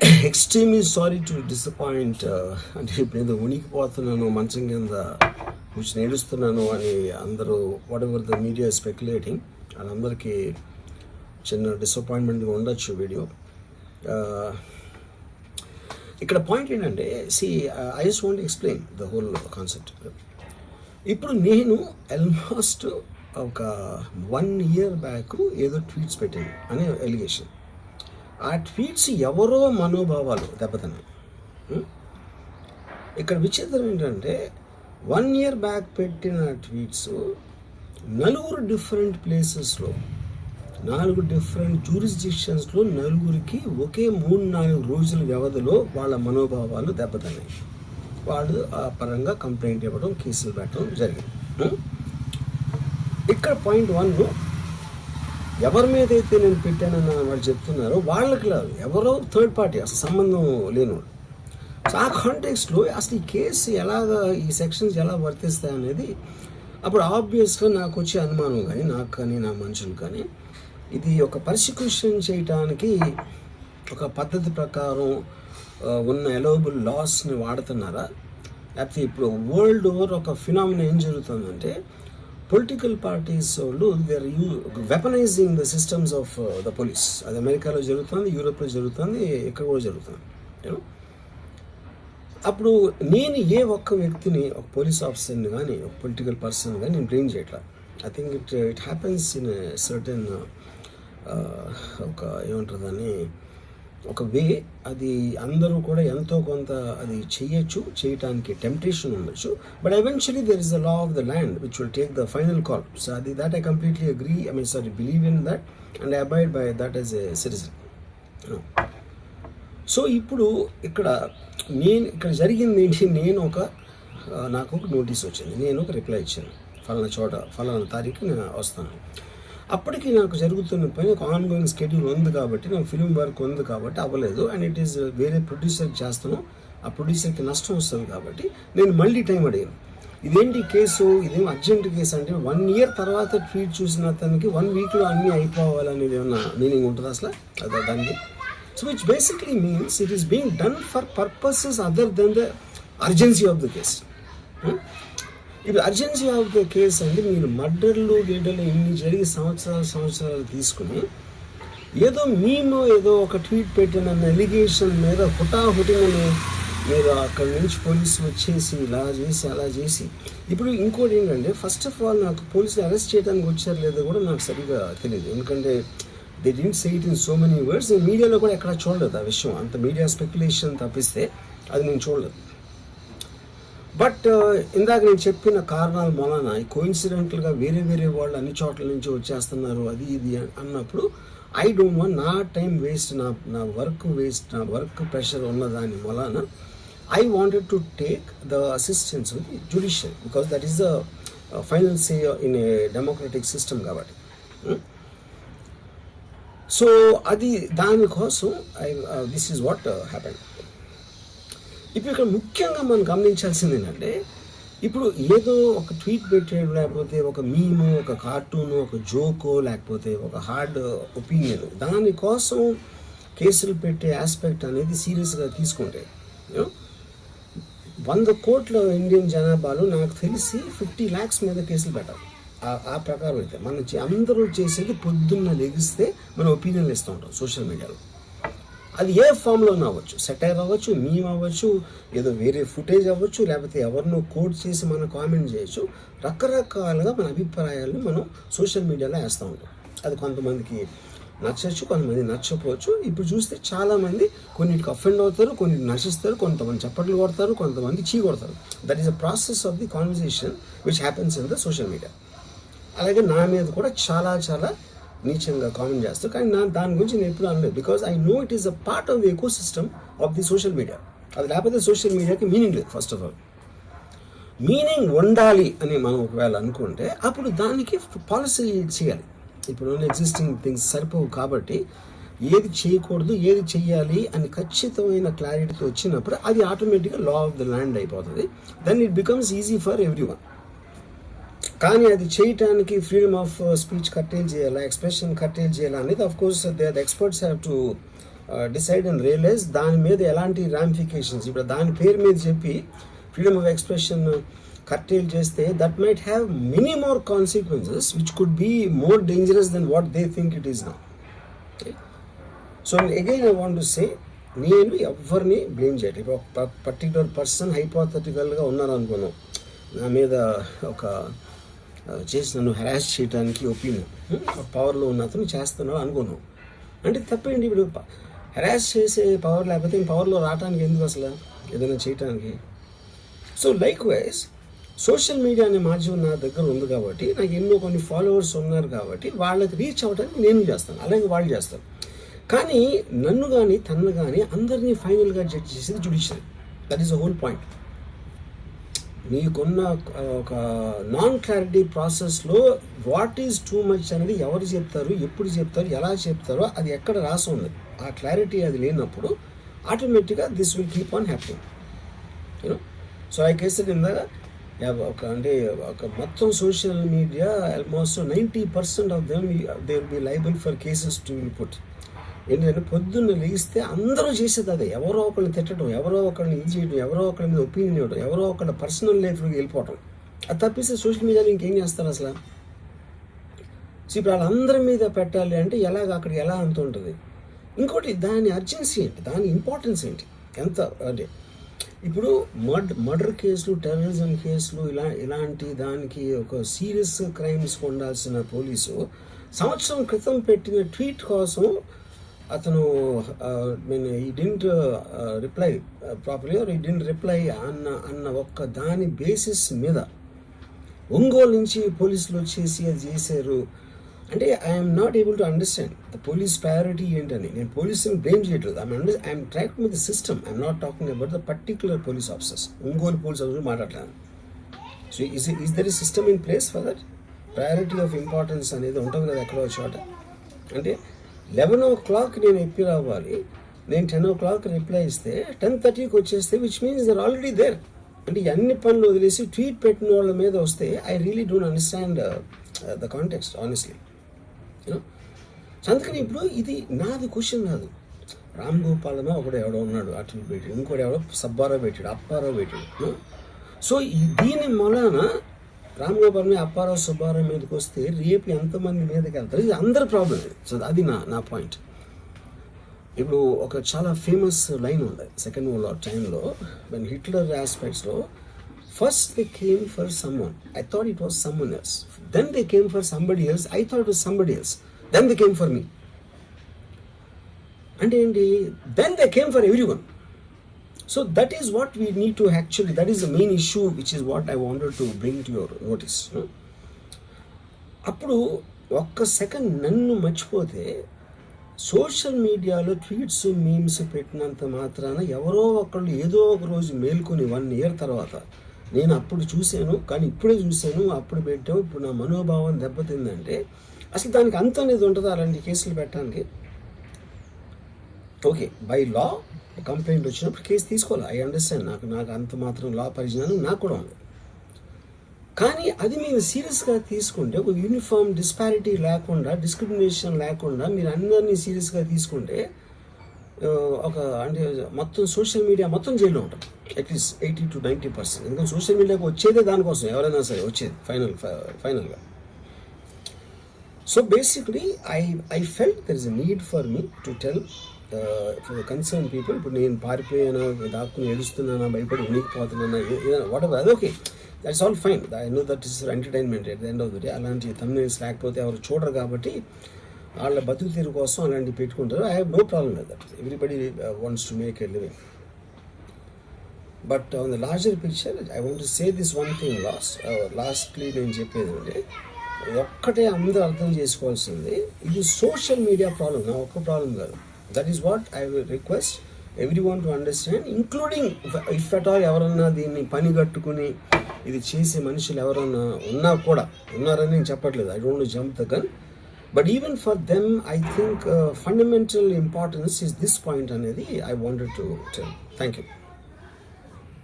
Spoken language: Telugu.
Extremely sorry to disappoint. అంటే ఇప్పుడు ఏదో ఉనికిపోతున్నాను మంచం కింద కూర్చొని ఏడుస్తున్నాను అని అందరూ what ever the media speculating, వాళ్ళందరికీ చిన్న డిసప్పాయింట్మెంట్గా ఉండొచ్చు వీడియో. ఇక్కడ పాయింట్ ఏంటంటే, I just want explain the whole concept. ఇప్పుడు నేను ఆల్మోస్ట్ ఒక 1 year బ్యాక్ ఏదో ట్వీట్స్ పెట్టాను అనే ఎలిగేషన్. ఆ ట్వీట్స్ ఎవరో మనోభావాలు దెబ్బతిన్నాయి. ఇక్కడ విచిత్రం ఏంటంటే 1 year బ్యాక్ పెట్టిన ట్వీట్స్ 4 డిఫరెంట్ ప్లేసెస్లో 4 డిఫరెంట్ జ్యూరిస్డిక్షన్స్లో 4కి ఒకే 3-4 రోజుల వ్యవధిలో వాళ్ళ మనోభావాలు దెబ్బతిన్నాయి. వాళ్ళు ఆ పరంగా కంప్లైంట్ ఇవ్వడం, కేసులు పెట్టడం జరిగింది. ఇక్కడ పాయింట్ 1, ఎవరి మీద అయితే నేను పెట్టానన్న వాళ్ళు చెప్తున్నారో వాళ్ళకి లేదు, ఎవరో థర్డ్ పార్టీ, అసలు సంబంధం లేనివాడు. సో ఆ కాంటెక్స్లో అసలు ఈ కేసు ఎలాగా, ఈ సెక్షన్స్ ఎలా వర్తిస్తాయి అనేది అప్పుడు ఆబ్వియస్గా నాకు వచ్చే అనుమానం కానీ, నాకు కానీ నా మనుషులు కానీ, ఇది ఒక పర్సిక్యూషన్ చేయటానికి ఒక పద్ధతి ప్రకారం ఉన్న అలౌబుల్ లాస్ని వాడుతున్నారా, లేకపోతే ఇప్పుడు వరల్డ్ ఓవర్ ఒక ఫినామినా ఏం జరుగుతుందంటే, పొలిటికల్ పార్టీస్ వాళ్ళు they are weaponizing the systems of the police. అది అమెరికాలో జరుగుతుంది, యూరోప్లో జరుగుతుంది, ఇక్కడ కూడా జరుగుతుంది. యూనో, అప్పుడు నేను ఏ ఒక్క వ్యక్తిని, ఒక పోలీస్ ఆఫీసర్ని కానీ, ఒక పొలిటికల్ పర్సన్ కానీ నేను బ్లేమ్ చేయట్లా. I think it happens in certain ఒక ఏమంటారు దాన్ని, ఒక వే. అది అందరూ కూడా ఎంతో కొంత అది చేయటానికి టెంప్టేషన్ ఉండొచ్చు. But eventually there is the law of the land which will take the final call. So అది that I completely agree, believe in that and I abide by that as a citizen. So ఇప్పుడు ఇక్కడ జరిగింది ఏంటి, నాకు ఒక నోటీస్ వచ్చింది, నేను ఒక రిప్లై ఇచ్చాను, ఫలానా చోట ఫలానా తారీఖు నేను వస్తాను. అప్పటికి నాకు జరుగుతున్న పని ఒక ఆన్గోయింగ్ స్కెడ్యూల్ ఉంది కాబట్టి, నాకు ఫిల్మ్ వర్క్ ఉంది కాబట్టి అవ్వలేదు. అండ్ ఇట్ ఈస్ వేరే ప్రొడ్యూసర్కి చేస్తాను, ఆ ప్రొడ్యూసర్కి నష్టం వస్తుంది కాబట్టి నేను మళ్ళీ టైం అడిగాను. ఇదేంటి కేసు, ఇదేం అర్జెంట్ కేసు అంటే 1 year తర్వాత ట్వీట్ చూసిన అతనికి 1 weekలో అన్నీ అయిపోవాలనేది ఏమన్నా మీనింగ్ ఉంటుంది అసలు దానికి? So which basically means it is being done for purposes other than the urgency of the case. ఇప్పుడు అర్జెన్సీ ఆఫ్ ద కేసు అంటే, మీరు మర్డర్లు గేడర్లు ఇన్ని జరిగి సంవత్సరాలు తీసుకుని ఏదో ఏదో ఒక ట్వీట్ పెట్టినన్న ఎలిగేషన్ మీద హుటాహుటిని మీరు అక్కడి నుంచి పోలీసులు వచ్చేసి ఇలా చేసి అలా చేసి. ఇప్పుడు ఇంకోటి ఏంటంటే, ఫస్ట్ ఆఫ్ ఆల్ నాకు పోలీసులు అరెస్ట్ చేయడానికి వచ్చారు లేదో కూడా నాకు సరిగ్గా తెలియదు. ఎందుకంటే they didn't say it in so many words. నేను మీడియాలో కూడా ఎక్కడ చూడలేదు ఆ విషయం, అంత మీడియా స్పెక్యులేషన్ తప్పిస్తే అది నేను చూడలేదు. బట్ ఇందాక నేను చెప్పిన కారణాల వలన కోయిన్సిడెంటల్గా వేరే వాళ్ళు అన్ని చోట్ల నుంచి వచ్చేస్తున్నారు అది ఇది అన్నప్పుడు, ఐ డోంట్ వాంట్ నా టైం వేస్ట్, నా వర్క్ వేస్ట్, నా వర్క్ ప్రెషర్ ఉన్న దాని వలన I wanted to take the assistance of the judiciary, because that is the final say in a democratic system కాబట్టి. సో అది దానికోసం దిస్ ఈజ్ వాట్ హ్యాపెన్. ఇప్పుడు ఇక్కడ ముఖ్యంగా మనం గమనించాల్సింది ఏంటంటే, ఇప్పుడు ఏదో ఒక ట్వీట్ పెట్టాడు, లేకపోతే ఒక మీము, ఒక కార్టూను, ఒక జోకో, లేకపోతే ఒక హార్డ్ ఒపీనియన్, దానికోసం కేసులు పెట్టే ఆస్పెక్ట్ అనేది సీరియస్గా తీసుకుంటే 100 కోట్ల ఇండియన్ జనాభాలో నాకు తెలిసి 50 lakhs మీద కేసులు పెట్టాలి. ఆ ప్రకారం అయితే అందరూ చేసేది పొద్దున్న లెగిస్తే మనం ఒపీనియన్లు ఇస్తూ ఉంటాం సోషల్ మీడియాలో. అది ఏ ఫామ్లోనే అవ్వచ్చు, సెటైర్ అవ్వచ్చు, మీమ్ అవ్వచ్చు, ఏదో వేరే ఫుటేజ్ అవ్వచ్చు, లేకపోతే ఎవరినో కోట్ చేసి మనం కామెంట్ చేయొచ్చు. రకరకాలుగా మన అభిప్రాయాలను మనం సోషల్ మీడియాలో వేస్తూ ఉంటాం. అది కొంతమందికి నచ్చచ్చు, కొంతమంది నచ్చకపోవచ్చు. ఇప్పుడు చూస్తే చాలామంది కొన్నిటికి అఫెండ్ అవుతారు, కొన్నిటికి నశిస్తారు, కొంతమంది చప్పట్లు కొడతారు, కొంతమంది చీ కొడతారు. That is a process of the conversation which happens in the social media. అలాగే నా మీద కూడా చాలా నీచంగా కామెంట్ చేస్తారు, కానీ దాని గురించి నేను ఎప్పుడు అనలేదు. Because I know it is a part of the eco system of the social media. అది లేకపోతే సోషల్ మీడియాకి మీనింగ్ లేదు. ఫస్ట్ ఆఫ్ ఆల్ మీనింగ్ ఉండాలి అని మనం ఒకవేళ అనుకుంటే అప్పుడు దానికి పాలసీ చేయాలి. ఇప్పుడు ఎగ్జిస్టింగ్ థింగ్స్ సరిపోవు కాబట్టి ఏది చేయకూడదు, ఏది చెయ్యాలి అని ఖచ్చితమైన క్లారిటీతో వచ్చినప్పుడు అది ఆటోమేటిక్గా లా ఆఫ్ ద ల్యాండ్ అయిపోతుంది. Then it becomes easy for everyone. కానీ అది చేయటానికి ఫ్రీడమ్ ఆఫ్ స్పీచ్ కట్టేల్ చేయాలా, ఎక్స్ప్రెషన్ కట్టేల్ చేయాలా అనేది of course the experts have to decide and realize దాని మీద ఎలాంటి రామిఫికేషన్స్, ఇప్పుడు దాని పేరు మీద చెప్పి ఫ్రీడమ్ ఆఫ్ ఎక్స్ప్రెషన్ curtail చేస్తే that might have many more consequences which could be more dangerous than what they think it is now. Okay? So again I want to say, నేను ఎవరిని బ్లేమ్ చేయట్లేదు. ఇప్పుడు ఒక పర్టికులర్ పర్సన్ హైపోథెటికల్గా ఉన్నారు అనుకున్నాం, నా మీద ఒక చేసి నన్ను హెరాస్ చేయడానికి ఒపీనియన్ పవర్లో ఉన్న అతను చేస్తున్నావు అనుకున్నాం అంటే తప్పేంటి? ఇప్పుడు హెరాస్ చేసే పవర్ లేకపోతే పవర్లో రావడానికి ఎందుకు అసలు ఏదైనా చేయటానికి? So like wise social media అనే మాధ్యమం నా దగ్గర ఉంది కాబట్టి, నాకు ఎన్నో కొన్ని ఫాలోవర్స్ ఉన్నారు కాబట్టి వాళ్ళకి రీచ్ అవ్వడానికి నేను చేస్తాను, అలాగే వాళ్ళు చేస్తారు. కానీ నన్ను కానీ తన్ను కానీ అందరినీ ఫైనల్గా జడ్జ్ చేసేది judiciary. That is the whole point. మీకున్న ఒక నాన్ క్లారిటీ ప్రాసెస్లో వాట్ ఈజ్ టూ మచ్ అనేది ఎవరు చెప్తారు, ఎప్పుడు చెప్తారు, ఎలా చెప్తారో అది ఎక్కడ రాసి ఉంది. ఆ క్లారిటీ అది లేనప్పుడు ఆటోమేటిక్గా this will keep on happening, you know. So I case కింద ఒక మొత్తం social media almost 90% of them they will be liable for cases to will put. ఏంటంటే పొద్దున్న లేస్తే అందరూ చేసేది అదే, ఎవరో ఒకరిని తిట్టడం, ఎవరో ఒకరిని ఇది చేయడం, ఎవరో ఒకరి మీద ఒపీనియన్ ఇవ్వడం, ఎవరో ఒకరి పర్సనల్ లైఫ్లోకి వెళ్ళిపోవడం. అది తప్పిస్తే సోషల్ మీడియాలో ఇంకేం చేస్తారు అసలు? సో ఇప్పుడు వాళ్ళందరి మీద పెట్టాలి అంటే ఎలాగ అక్కడికి ఎలా అంత ఉంటుంది? ఇంకోటి దాని అర్జెన్సీ ఏంటి, దాని ఇంపార్టెన్స్ ఏంటి, ఎంత అంటే ఇప్పుడు మర్డర్ కేసులు, టెర్రరిజం కేసులు ఇలాంటి దానికి ఒక సీరియస్ క్రైమ్స్ ఉండాల్సిన పోలీసు సంవత్సరం క్రితం పెట్టిన ట్వీట్ కోసం అతను he didn't reply properly are he didn't reply అన్న ఒక్క దాని బేసిస్ మీద ఒంగోలు నుంచి పోలీసులు వచ్చేసి అది చేశారు అంటే I'm not able to understand the police priority ఏంటని. నేను పోలీసుని బ్లేమ్ చేయట్లేదు, I'm tracking with the system, I'm not talking about the particular police officers. Ongole police officer మాట్లాడలేను. So is there is system in place for that? Priority of importance అనేది ఉంటుంది కదా ఎక్కడో చోట. అంటే 11 o'clock నేను అప్పీర్ అవ్వాలి, నేను 10 o'clock రిప్లై ఇస్తే 10:30కి వచ్చేస్తే which means they're already there. అంటే అన్ని పనులు వదిలేసి ట్వీట్ పెట్టిన వాళ్ళ మీద వస్తే I really don't understand the context honestly, you know. అందుకని ఇప్పుడు ఇది నాది క్వశ్చన్ కాదు. రామ్ గోపాలనో ఒకడు ఎవడో ఉన్నాడు అటు పెట్టాడు, ఇంకోటి ఎవడో సబ్బారావు పెట్టాడు, అప్పారావు పెట్టాడు. సో దీని మూలాన రామ్ గోపాల్ మీద అప్పారావు సుబ్బారావు మీదకి వస్తే రేపు ఎంతమంది మీదకి వెళ్తారు? ఇది అందరి ప్రాబ్లం. సో అది నా పాయింట్. ఇప్పుడు ఒక చాలా ఫేమస్ లైన్ ఉంది సెకండ్ వరల్డ్ వార్ టైంలో, వెన్ హిట్లర్ ఆస్పెక్ట్స్లో first they came for someone, I thought it was someone else, then they came for somebody else, I thought it was somebody else, then they came for me. అంటే ఏంటి? Then they came for everyone. So that is what we need to actually, that is the main issue which is what I wanted to bring to your notice. అప్పుడు ఒక్క సెకండ్ నన్ను మర్చిపోతే సోషల్ మీడియాలో ట్వీట్స్, మీమ్స్ పెట్టినంత మాత్రాన ఎవరో ఒకళ్ళు ఏదో ఒక రోజు మేల్కొని 1 year తర్వాత నేను అప్పుడు చూశాను కానీ ఇప్పుడే చూశాను, అప్పుడు పెట్టావు, ఇప్పుడు నా మనోభావం దెబ్బతిందంటే అసలు దానికి అంత అనేది ఉంటుందా అలాంటి కేసులు పెట్టడానికి? ఓకే, బై లా కంప్లైంట్ వచ్చినప్పుడు కేసు తీసుకోవాలి, ఐ అండర్స్టాండ్. నాకు అంత మాత్రం లా పరిజ్ఞానం నాకు కూడా ఉంది. కానీ అది మీరు సీరియస్గా తీసుకుంటే, ఒక యూనిఫామ్ డిస్పారిటీ లేకుండా, డిస్క్రిమినేషన్ లేకుండా మీరు అందరినీ సీరియస్గా తీసుకుంటే అంటే మొత్తం సోషల్ మీడియా మొత్తం జైల్లో ఉంటాం అట్లీస్ట్ 80 to 90%. ఎందుకంటే సోషల్ మీడియాకి వచ్చేదే దానికోసం, ఎవరైనా సరే వచ్చేది ఫైనల్గా. So basically I felt there is a need for me to tell concern people. ఇప్పుడు నేను పారిపోయానా, దాక్కుని ఏడుస్తున్నానా, భయపడి ఉనికిపోతున్నానా, ఏదైనా వాట్ ఎవర్, అది okay, that's all fine. I know that is for entertainment at the end of the day. అలాంటి థంబ్నెయిల్స్ లేకపోతే ఎవరు చూడరు కాబట్టి వాళ్ళ బతుకు తీరు కోసం అలాంటివి పెట్టుకుంటారు. I have no problem with that. Everybody wants to make a living. But on the larger picture I want to say this one thing lastly నేను చెప్పేది అంటే, ఒక్కటే అందరూ అర్థం చేసుకోవాల్సింది, ఇది సోషల్ మీడియా ప్రాబ్లం, నా ఒక్క ప్రాబ్లం కాదు. That is what I will request everyone to understand, including if at all ఎవరన్నా దీన్ని పని కట్టుకుని ఇది చేసే మనుషులు ఎవరన్నా ఉన్నారని నేను చెప్పట్లేదు, I don't want to jump the gun, but even for them I think fundamental importance is this point అనేది I wanted to tell. Thank you.